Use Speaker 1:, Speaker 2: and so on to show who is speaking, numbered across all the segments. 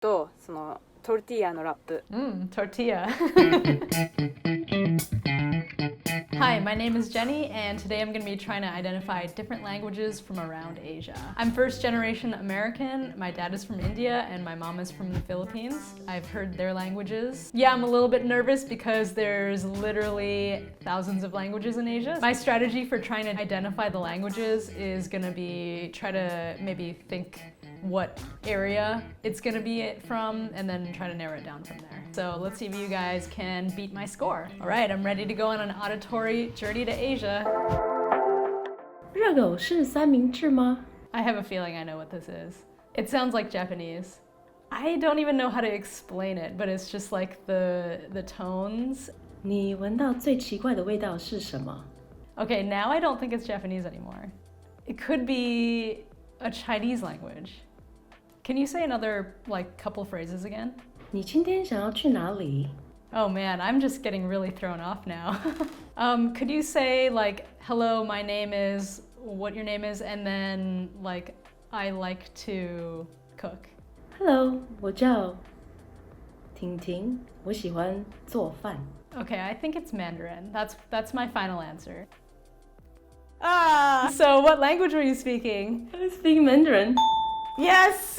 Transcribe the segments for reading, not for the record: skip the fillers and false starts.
Speaker 1: とそのトルティーヤのラップ。
Speaker 2: Tortilla. Hi, my name is Jenny, and today I'm going to be trying to identify different languages from around Asia. I'm first generation American. My dad is from India, and my mom is from the Philippines. I've heard their languages. Yeah, I'm a little bit nervous because there's literally thousands of languages in Asia. My strategy for trying to identify the languages is going to be try to maybe think what area it's gonna be from and then try to narrow it down from there. So let's see if you guys can beat my score. All right, I'm ready to go on an auditory journey to Asia.
Speaker 3: 热狗是三明治吗？
Speaker 2: I have a feeling I know what this is. It sounds like Japanese. I don't even know how to explain it, but it's just like the tones.
Speaker 3: 你闻到最奇怪的味道是什么？
Speaker 2: Okay, now I don't think it's Japanese anymore. It could be a Chinese language. Can you say another like couple phrases again?
Speaker 3: 你今天想要去哪里？
Speaker 2: Oh man, I'm just getting really thrown off now. Could you say like, hello, my name is, what your name is, and then like, I like to cook?
Speaker 3: Hello， 我叫婷婷，我喜欢做饭。
Speaker 2: Okay, I think it's Mandarin. That's my final answer. Ah! So what language were you speaking?
Speaker 3: I was speaking Mandarin.
Speaker 2: Yes!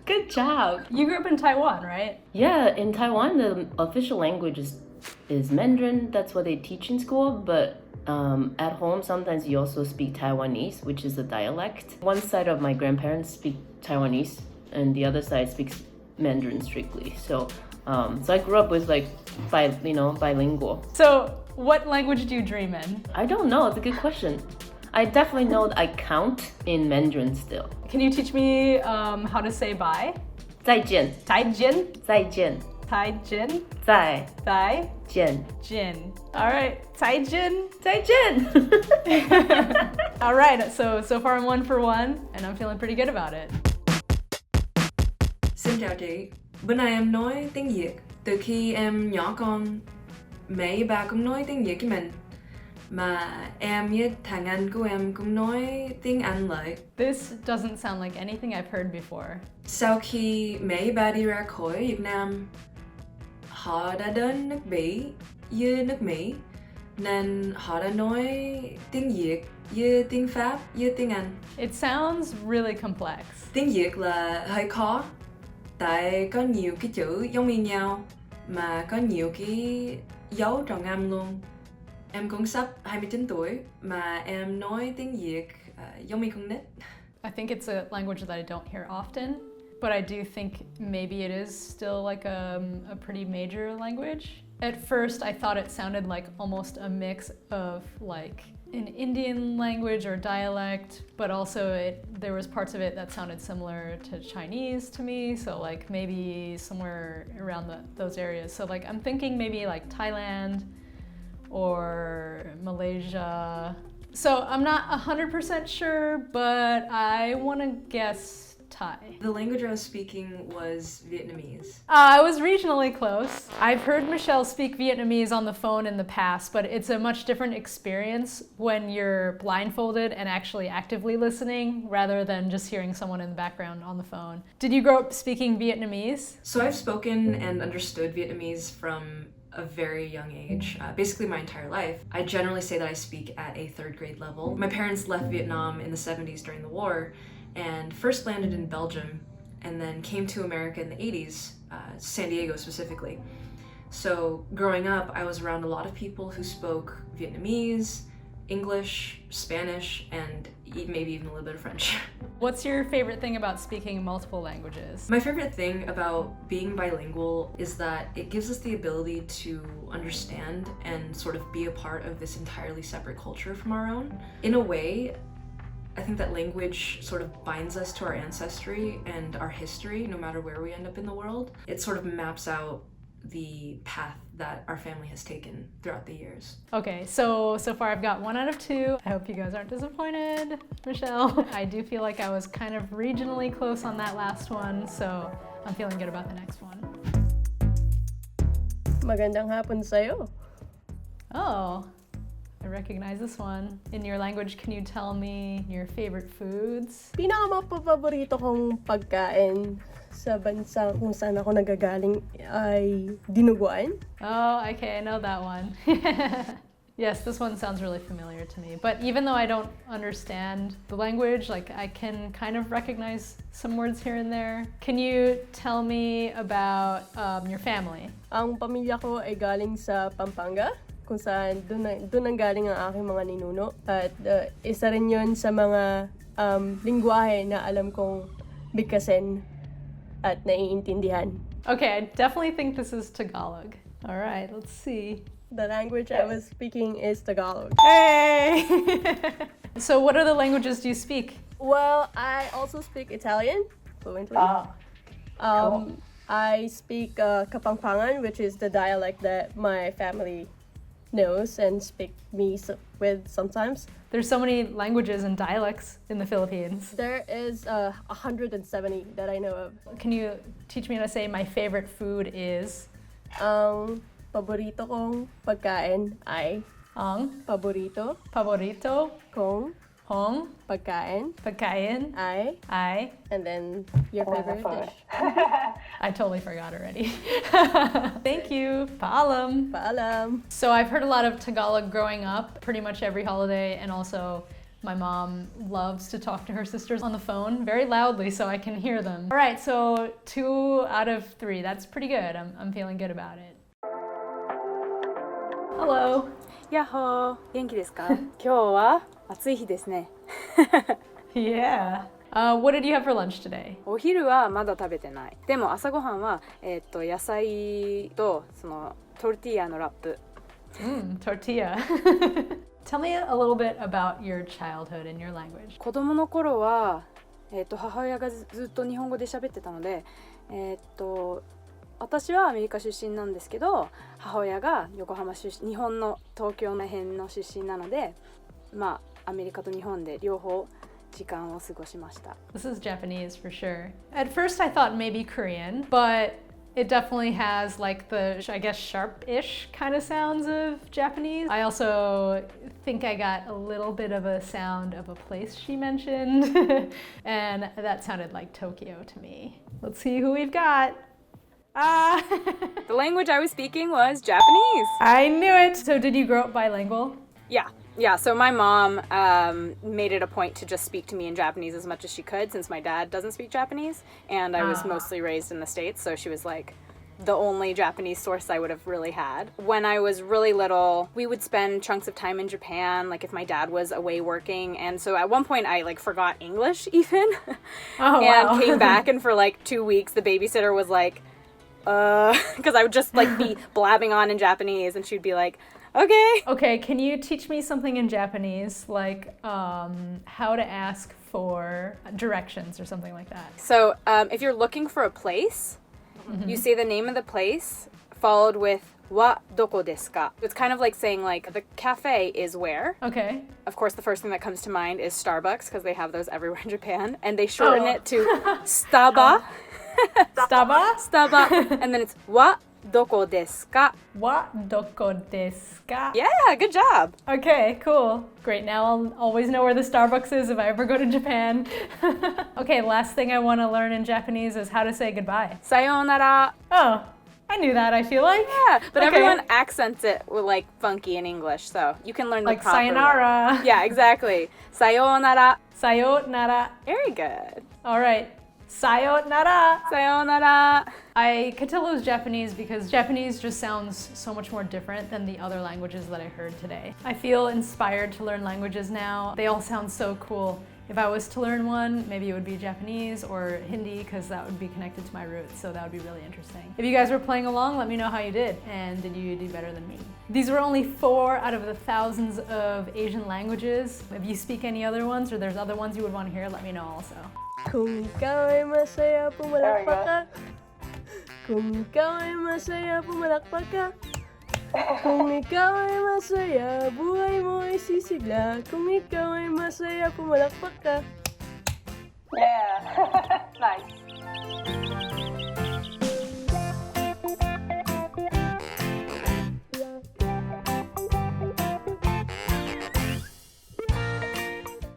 Speaker 3: Good job.
Speaker 2: You grew up in Taiwan, right?
Speaker 3: Yeah, in Taiwan, the official language is Mandarin. That's what they teach in school. But at home, sometimes you also speak Taiwanese, which is a dialect. One side of my grandparents speak Taiwanese, and the other side speaks Mandarin strictly. So I grew up with like bilingual.
Speaker 2: So what language do you dream in?
Speaker 3: I don't know. It's a good question. I definitely know that I count in Mandarin still.
Speaker 2: Can you teach me how to say bye?
Speaker 3: 再见.
Speaker 2: 再见.
Speaker 3: 再见.
Speaker 2: 再见.
Speaker 3: 再见.
Speaker 2: 见. All right. 再见.
Speaker 3: 再见.
Speaker 2: All right. So far I'm 1 for 1, and I'm feeling pretty good about it.
Speaker 4: Xin chào chị. Bữa nay em nói tiếng Việt. Từ khi em nhỏ con, mẹ với ba cũng nói tiếng Việt với mình. Mà em với thằng anh của em cũng nói tiếng Anh lại.
Speaker 2: This doesn't sound like anything I've heard before.
Speaker 4: Sau khi mẹ với ba đi ra khỏi Việt Nam, họ đã đến nước Bỉ với nước Mỹ, nên họ đã nói tiếng Việt với tiếng Pháp với tiếng Anh.
Speaker 2: It sounds really complex.
Speaker 4: Tiếng Việt là hơi khó, tại có nhiều cái chữ giống như nhau, mà có nhiều cái dấu tròn âm luôn. Em cũng sắp 29 tuổi mà em nói tiếng Việt giống như con nít.
Speaker 2: I think it's a language that I don't hear often, but I do think maybe it is still like a pretty major language. At first, I thought it sounded like almost a mix of like an Indian language or dialect, but also there was parts of it that sounded similar to Chinese to me, so like maybe somewhere around those areas. So like I'm thinking maybe like Thailand or Malaysia. So I'm not 100% sure, but I want to guess Thai.
Speaker 4: The language I was speaking was Vietnamese.
Speaker 2: I was regionally close. I've heard Michelle speak Vietnamese on the phone in the past, but it's a much different experience when you're blindfolded and actually actively listening rather than just hearing someone in the background on the phone. Did you grow up speaking Vietnamese?
Speaker 4: So I've spoken and understood Vietnamese from a very young age, basically my entire life. I generally say that I speak at a 3rd grade level. My parents left Vietnam in the 70s during the war and first landed in Belgium and then came to America in the 80s, San Diego specifically. So growing up, I was around a lot of people who spoke Vietnamese, English, Spanish, and maybe even a little bit of French.
Speaker 2: What's your favorite thing about speaking multiple languages?
Speaker 4: My favorite thing about being bilingual is that it gives us the ability to understand and sort of be a part of this entirely separate culture from our own. In a way, I think that language sort of binds us to our ancestry and our history, no matter where we end up in the world. It sort of maps out the path that our family has taken throughout the years.
Speaker 2: Okay, so far I've got 1 out of 2. I hope you guys aren't disappointed, Michelle. I do feel like I was kind of regionally close on that last one, so I'm feeling good about the next one.
Speaker 5: Magandang hapon sa'yo.
Speaker 2: Oh, I recognize this one. In your language, can you tell me your favorite foods?
Speaker 5: Pinakamapaborito kong pagkain sa bansa kung saan ako nagagaling ay dinuguan.
Speaker 2: Oh, okay, I know that one. Yes, this one sounds really familiar to me. But even though I don't understand the language, like I can kind of recognize some words here and there. Can you tell me about your family?
Speaker 5: Ang pamilya ko ay galing sa Pampanga, kung saan doon ang galing ang aking mga ninuno. At isa rin yun sa mga lingwahe na alam kong bigkasin at naiintindihan.
Speaker 2: Okay, I definitely think this is Tagalog. All right, let's see.
Speaker 5: The language I was speaking is Tagalog.
Speaker 2: Hey! So what other languages do you speak?
Speaker 5: Well, I also speak Italian fluently.
Speaker 3: Cool.
Speaker 5: I speak Kapampangan, which is the dialect that my family knows and speak with sometimes.
Speaker 2: There's so many languages and dialects in the Philippines.
Speaker 5: There is 170 that I know of.
Speaker 2: Can you teach me how to say my favorite food is?
Speaker 5: Ang paborito kong pagkain ay
Speaker 2: Ang
Speaker 5: paborito
Speaker 2: paborito
Speaker 5: kong
Speaker 2: kong
Speaker 5: pagkain
Speaker 2: pagkain
Speaker 5: ay,
Speaker 2: ay.
Speaker 5: and then your favorite dish.
Speaker 2: I totally forgot already. Thank you. Paalam.
Speaker 5: Paalam.
Speaker 2: So I've heard a lot of Tagalog growing up, pretty much every holiday, and also my mom loves to talk to her sisters on the phone very loudly so I can hear them. All right, so 2 out of 3. That's pretty good. I'm feeling good about it. Hello.
Speaker 1: やっほー、元気ですか？今日は暑い日ですね。
Speaker 2: Yeah. What did you have for lunch today?
Speaker 1: お昼はまだ食べてない。でも朝ごはんは野菜とそのトルティーヤのラップ。
Speaker 2: Tortilla. Tell me a little bit about your childhood and your language.
Speaker 1: 子供の頃は母親がずっと日本語で喋ってたので、私はアメリカ出身なんですけど、母親が横浜出身、日本の東京の辺の出身なので、まあアメリカと日本で両方時間を過ごしました。
Speaker 2: This is Japanese for sure. At first I thought maybe Korean, but it definitely has like the, I guess, sharp-ish kind of sounds of Japanese. I also think I got a little bit of a sound of a place she mentioned, and that sounded like Tokyo to me. Let's see who we've got.
Speaker 1: The language I was speaking was Japanese.
Speaker 2: I knew it! So did you grow up bilingual?
Speaker 1: Yeah, so my mom made it a point to just speak to me in Japanese as much as she could since my dad doesn't speak Japanese, and I was mostly raised in the States, so she was like the only Japanese source I would have really had. When I was really little, we would spend chunks of time in Japan, like if my dad was away working, and so at one point I like forgot English even, and came back, and for like 2 weeks the babysitter was like, because I would just like be blabbing on in Japanese, and she'd be like, okay,
Speaker 2: can you teach me something in Japanese, like how to ask for directions or something like that?
Speaker 1: So if you're looking for a place, you say the name of the place followed with wa doko desu ka. It's kind of like saying like the cafe is where.
Speaker 2: Okay.
Speaker 1: Of course, the first thing that comes to mind is Starbucks because they have those everywhere in Japan, and they shorten it to staba.
Speaker 2: Staba?
Speaker 1: Staba. And then it's wa doko desu ka.
Speaker 2: Wa doko desu ka?
Speaker 1: Yeah, good job.
Speaker 2: Okay, cool. Great, now I'll always know where the Starbucks is if I ever go to Japan. Okay, last thing I want to learn in Japanese is how to say goodbye.
Speaker 1: Sayonara.
Speaker 2: Oh, I knew that, I feel like.
Speaker 1: Yeah, but
Speaker 2: Okay.
Speaker 1: everyone accents it with like funky in English, so you can learn the
Speaker 2: Like
Speaker 1: proper way.
Speaker 2: sayonara.
Speaker 1: Yeah, exactly. Sayonara.
Speaker 2: Sayonara.
Speaker 1: Very good.
Speaker 2: All right. Sayonara.
Speaker 1: Sayonara.
Speaker 2: I could tell it was Japanese because Japanese just sounds so much more different than the other languages that I heard today. I feel inspired to learn languages now. They all sound so cool. If I was to learn one, maybe it would be Japanese or Hindi because that would be connected to my roots, so that would be really interesting. If you guys were playing along, let me know how you did, and did you do better than me? These were only 4 out of the thousands of Asian languages. If you speak any other ones or there's other ones you would want to hear, let me know also.
Speaker 5: Kung ikaw ay masaya, pumalakpak ka. Kung ikaw ay masaya, pumalakpak ka. Kung ikaw ay masaya, buhay mo ay sisigla. Kung ikaw ay masaya, pumalakpak ka.
Speaker 1: Yeah. Nice.